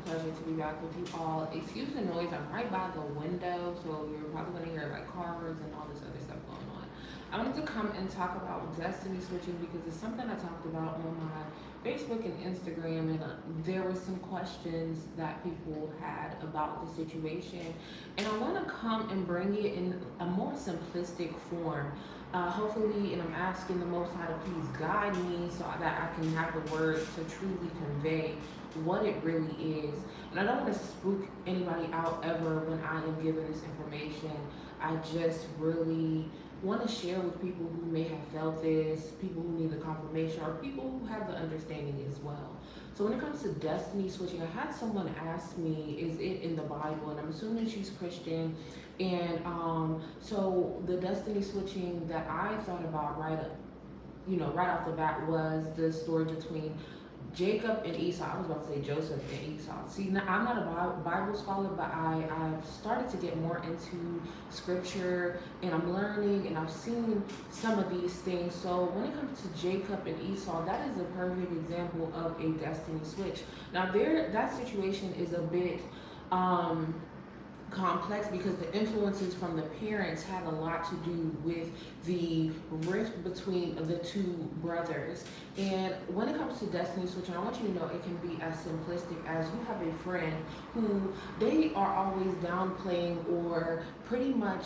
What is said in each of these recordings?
pleasure to be back with you all. Excuse the noise, I'm right by the window, so you're probably going to hear like cars and all this other stuff going on. I wanted to come and talk about destiny switching because it's something I talked about on my Facebook and Instagram, and there were some questions that people had about the situation, and I want to come and bring it in a more simplistic form. Hopefully, and I'm asking the Most High to please guide me so that I can have the words to truly convey what it really is. And I don't want to spook anybody out ever when I am giving this information. I just really want to share with people who may have felt this, people who need the confirmation, or people who have the understanding as well. So when it comes to destiny switching, I had someone ask me, is it in the Bible? And I'm assuming she's Christian. And so the destiny switching that I thought about right off the bat was the story between Jacob and Esau. I was about to say Joseph and Esau. See, now, I'm not a Bible scholar, but I've started to get more into scripture, and I'm learning, and I've seen some of these things. So when it comes to Jacob and Esau, that is a perfect example of a destiny switch. Now, that situation is a bit complex because the influences from the parents had a lot to do with the rift between the two brothers. And when it comes to destiny switching, I want you to know it can be as simplistic as you have a friend who they are always downplaying or pretty much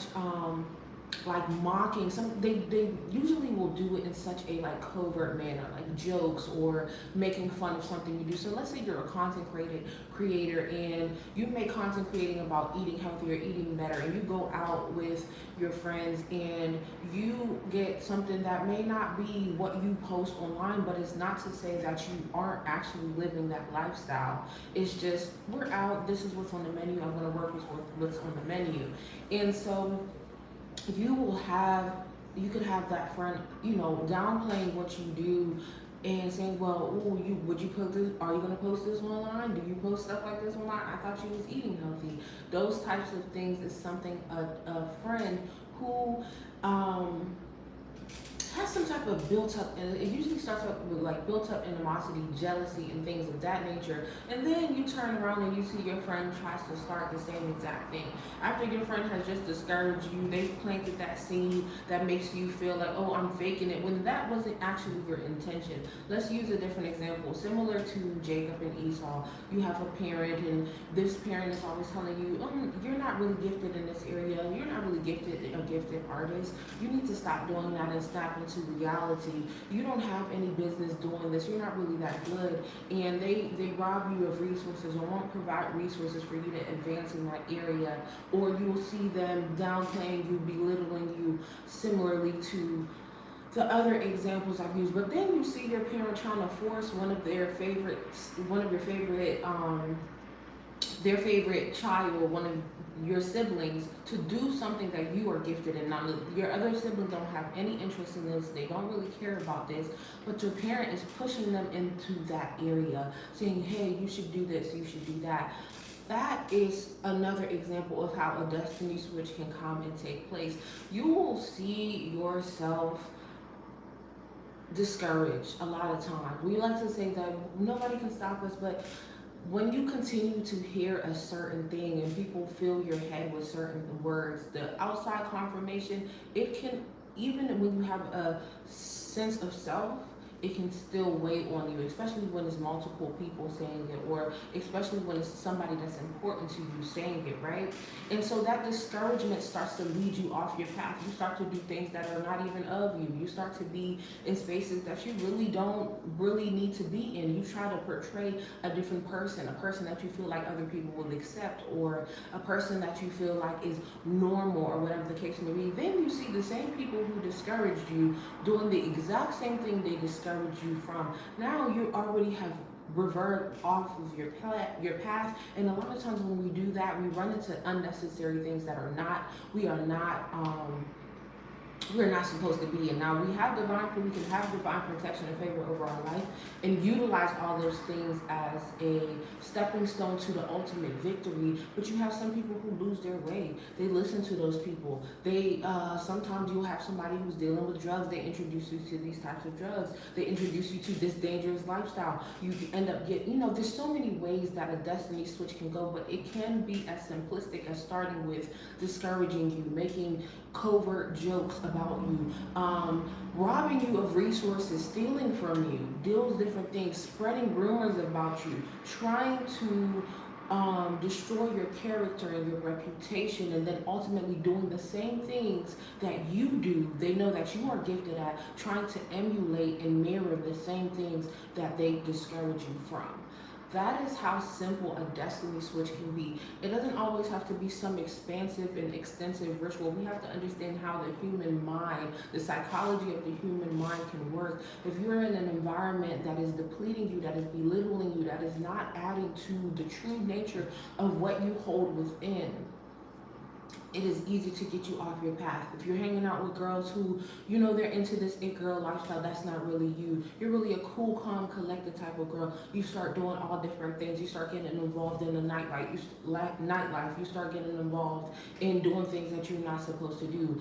like mocking they usually will do it in such a like covert manner, like jokes or making fun of something you do. So let's say you're a content creator and you make content creating about eating healthier, eating better, and you go out with your friends and you get something that may not be what you post online, but it's not to say that you aren't actually living that lifestyle. It's just, we're out, this is what's on the menu, I'm going to work with what's on the menu. And so you could have that friend, downplaying what you do and saying, well, would you put this, are you going to post this online? Do you post stuff like this online? I thought you was eating healthy. Those types of things is something a friend who has some type of built up, and it usually starts up with like built up animosity, jealousy, and things of that nature. And then you turn around and you see your friend tries to start the same exact thing. After your friend has just discouraged you, they've planted that seed that makes you feel like, oh, I'm faking it, when that wasn't actually your intention. Let's use a different example. Similar to Jacob and Esau, you have a parent, and this parent is always telling you, you're not really gifted in this area, you're not really a gifted artist, you need to stop doing that and stop into reality. You don't have any business doing this. You're not really that good. And they rob you of resources or won't provide resources for you to advance in that area. Or you'll see them downplaying you, belittling you, similarly to the other examples I've used. But then you see your parent trying to force one of your favorite child, one of your siblings, to do something that you are gifted in. Now, your other siblings don't have any interest in this, they don't really care about this, but your parent is pushing them into that area, saying, hey, you should do this, you should do that. That is another example of how a destiny switch can come and take place. You will see yourself discouraged a lot of times. We like to say that nobody can stop us, but when you continue to hear a certain thing and people fill your head with certain words, the outside confirmation, it can, even when you have a sense of self, it can still weigh on you, especially when it's multiple people saying it, or especially when it's somebody that's important to you saying it, right? And so that discouragement starts to lead you off your path. You start to do things that are not even of you. You start to be in spaces that you really don't really need to be in. You try to portray a different person, a person that you feel like other people will accept, or a person that you feel like is normal, or whatever the case may be. Then you see the same people who discouraged you doing the exact same thing they discouraged you from. Now you already have revert off of your path, and a lot of times when we do that, we run into unnecessary things that are not, we are not we're not supposed to be in. Now we can have divine protection and favor over our life and utilize all those things as a stepping stone to the ultimate victory. But you have some people who lose their way. They listen to those people. They sometimes you'll have somebody who's dealing with drugs. They introduce you to these types of drugs. They introduce you to this dangerous lifestyle. You end up getting, there's so many ways that a destiny switch can go, but it can be as simplistic as starting with discouraging you, making covert jokes about you, robbing you of resources, stealing from you, those different things, spreading rumors about you, trying to destroy your character and your reputation, and then ultimately doing the same things that you do. They know that you are gifted at, trying to emulate and mirror the same things that they discourage you from. That is how simple a destiny switch can be. It doesn't always have to be some expansive and extensive ritual. We have to understand how the human mind, the psychology of the human mind can work. If you're in an environment that is depleting you, that is belittling you, that is not adding to the true nature of what you hold within, it is easy to get you off your path. If you're hanging out with girls who, they're into this it girl lifestyle, that's not really you. You're really a cool, calm, collected type of girl. You start doing all different things. You start getting involved in the nightlife. You start getting involved in doing things that you're not supposed to do,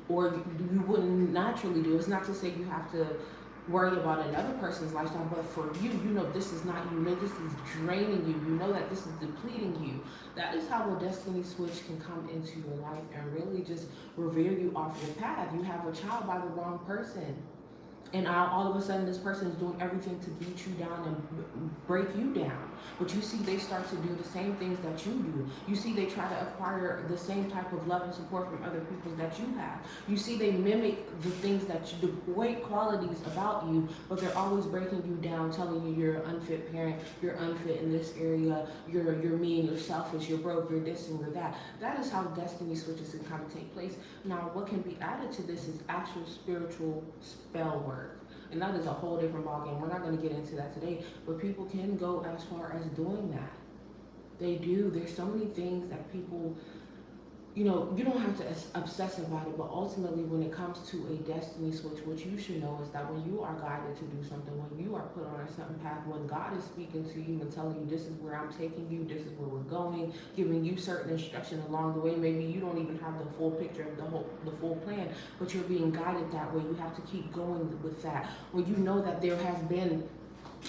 or you wouldn't naturally do. It's not to say you have to worry about another person's lifestyle, but for you, this is not you. This is draining you. You know that this is depleting you. That is how a destiny switch can come into your life and really just reveal you off your path. You have a child by the wrong person, and all of a sudden this person is doing everything to beat you down and break you down. But you see they start to do the same things that you do. You see they try to acquire the same type of love and support from other people that you have. You see they mimic the things the great qualities about you, but they're always breaking you down, telling you you're an unfit parent, you're unfit in this area, you're mean, you're selfish, you're broke, you're this and you're that. That is how destiny switches can kind of take place. Now, what can be added to this is actual spiritual spell work. And that is a whole different ballgame. We're not going to get into that today, but people can go as far as doing that. They do. There's so many things that people, you don't have to obsess about it, but ultimately when it comes to a destiny switch, what you should know is that when you are guided to do something, when you are put on a certain path, when God is speaking to you and telling you this is where I'm taking you, this is where we're going, giving you certain instruction along the way, maybe you don't even have the full picture of the full plan, but you're being guided that way. You have to keep going with that. When you know that there has been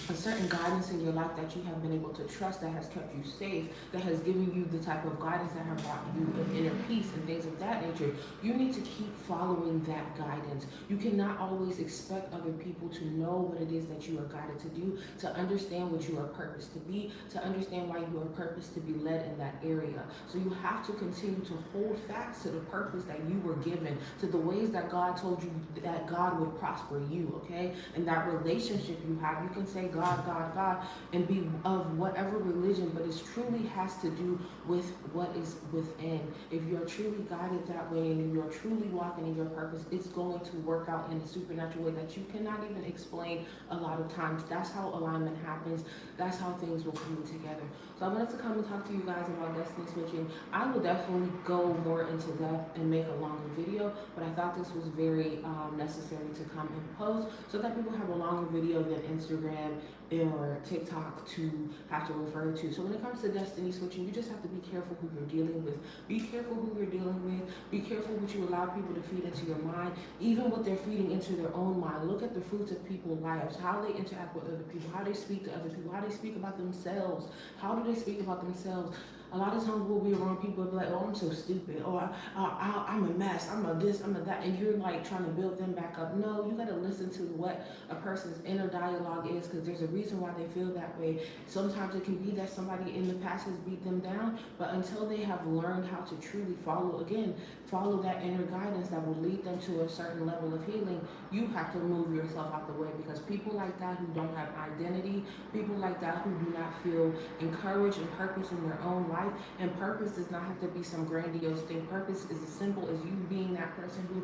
a certain guidance in your life that you have been able to trust, that has kept you safe, that has given you the type of guidance that have brought you an inner peace and things of that nature, you need to keep following that guidance. You cannot always expect other people to know what it is that you are guided to do, to understand what you are purposed to be, to understand why you are purposed to be led in that area. So you have to continue to hold fast to the purpose that you were given, to the ways that God told you that God would prosper you, okay? And that relationship you have, you can say God, God, God, and be of whatever religion, but it truly has to do with what is within. If you're truly guided that way and you're truly walking in your purpose, it's going to work out in a supernatural way that you cannot even explain a lot of times. That's how alignment happens. That's how things will come together. So I wanted to come and talk to you guys about destiny switching. I will definitely go more into depth and make a longer video, but I thought this was very necessary to come and post so that people have a longer video than Instagram or TikTok to have to refer to. So when it comes to destiny switching, you just have to be careful who you're dealing with. Be careful who you're dealing with. Be careful what you allow people to feed into your mind, even what they're feeding into their own mind. Look at the fruits of people's lives, how they interact with other people, how they speak to other people, how they speak about themselves. How do they speak about themselves? A lot of times we'll be around people and be like, oh, I'm so stupid, or I'm a mess, I'm a this, I'm a that, and you're like trying to build them back up. No, you got to listen to what a person's inner dialogue is, because there's a reason why they feel that way. Sometimes it can be that somebody in the past has beat them down, but until they have learned how to truly follow that inner guidance that will lead them to a certain level of healing, you have to move yourself out the way, because people like that who don't have identity, people like that who do not feel encouraged and purpose in their own life, and purpose does not have to be some grandiose thing. Purpose is as simple as you being that person who,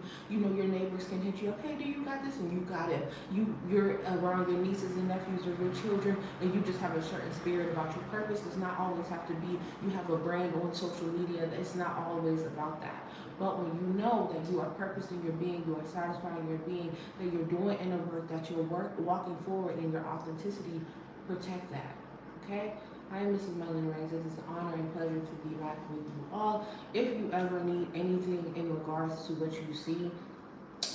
your neighbors can hit you up, hey, do you got this? And you got it. You're around your nieces and nephews or your children, and you just have a certain spirit about your purpose. Does not always have to be you have a brand on social media. It's not always about that. But when you know that you are purpose in your being, you are satisfied in your being, that you're doing inner work, that you're walking forward in your authenticity, protect that. Okay? I am Mrs.Melanin. It is an honor and pleasure to be back with you all. If you ever need anything in regards to what you see,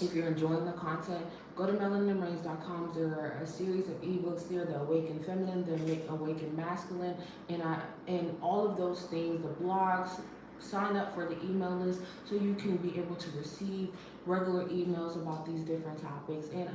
if you're enjoying the content, go to melaninrains.com. There are a series of ebooks there, the Awaken Feminine, the Awaken Masculine, and all of those things, the blogs. Sign up for the email list so you can be able to receive regular emails about these different topics. And